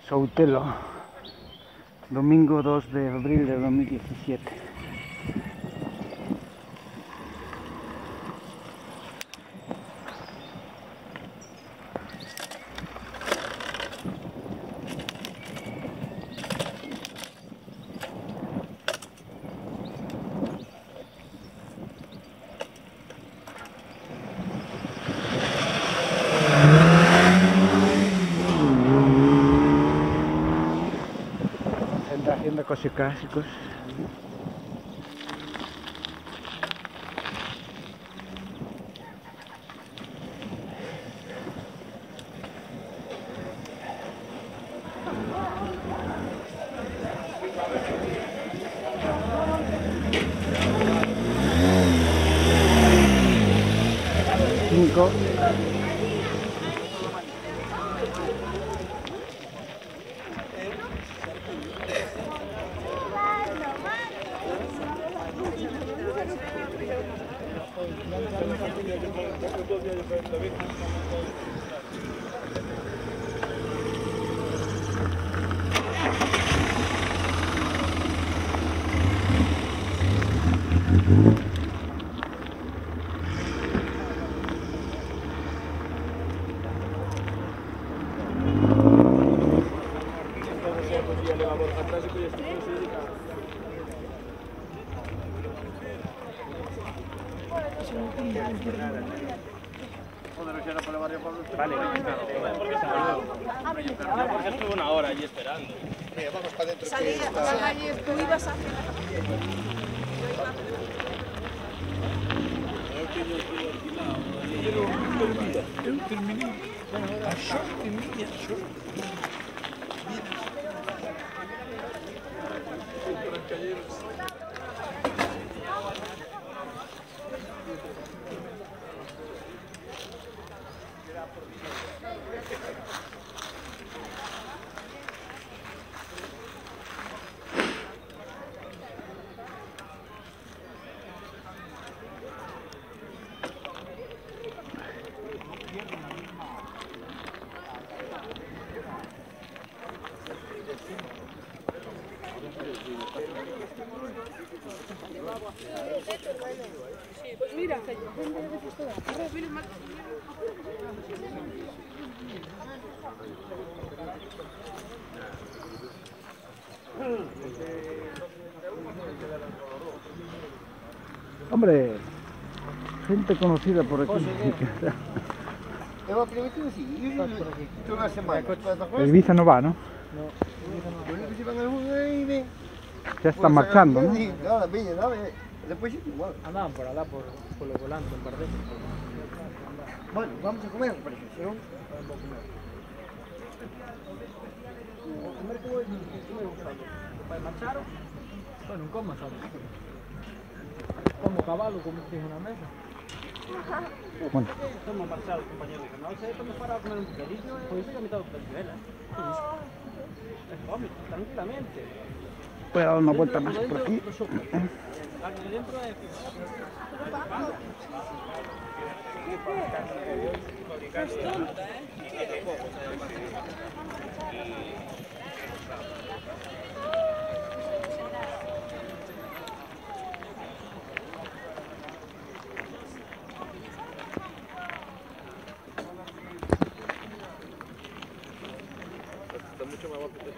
Soutelo, domingo 2 de abril de 2017. Haciendo coches clásicos. Cinco. Vale, porque estuve una hora allí esperando. Mira, vamos para adentro. Salía, tú ibas a hacer Eu terminei. A sorte minha, pues mira, Hombre, gente conocida por aquí. Eu aproveito así, toda a semana. El Ibiza no va, ¿no? Ya están marchando, ¿no? Nada, bella, nada. Después sí, igual. Andaban por allá, por los volantes, un par de veces. Bueno, vamos a comer, parece, ¿sí? Comer que voy buscando. Para marchar, bueno, un coma, ¿sabes? Como caballo, como tienes una mesa. Bueno. Estamos marchados, compañeros. No sé, estamos para comer un bocadillo, pues yo a mitad de la es cómico, tranquilamente. Voy a dar una vuelta más por aquí. Dentro de... Está mucho más guapo que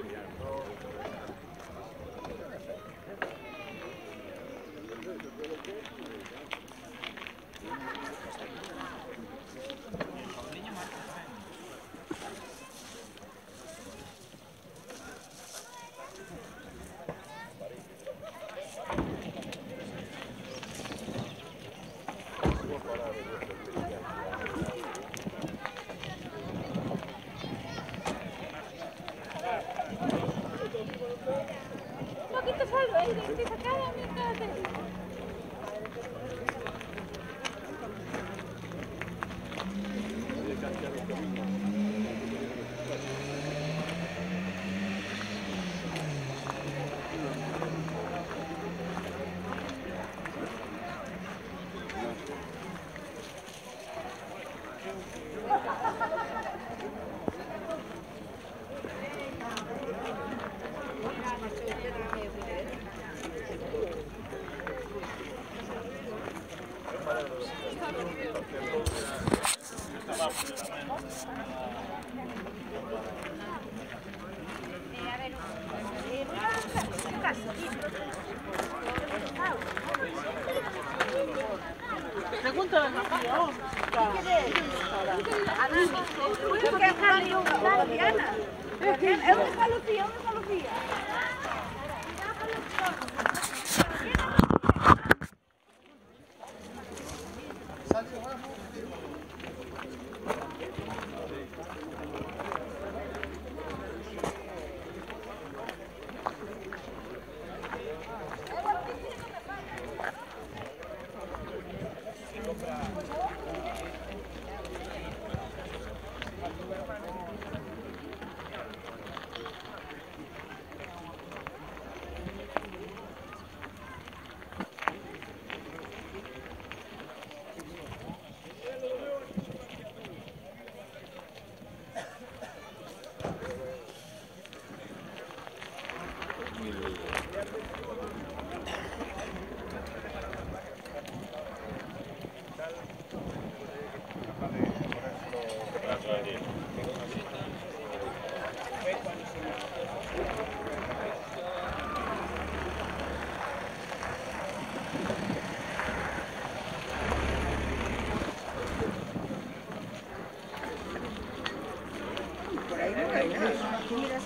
Mira,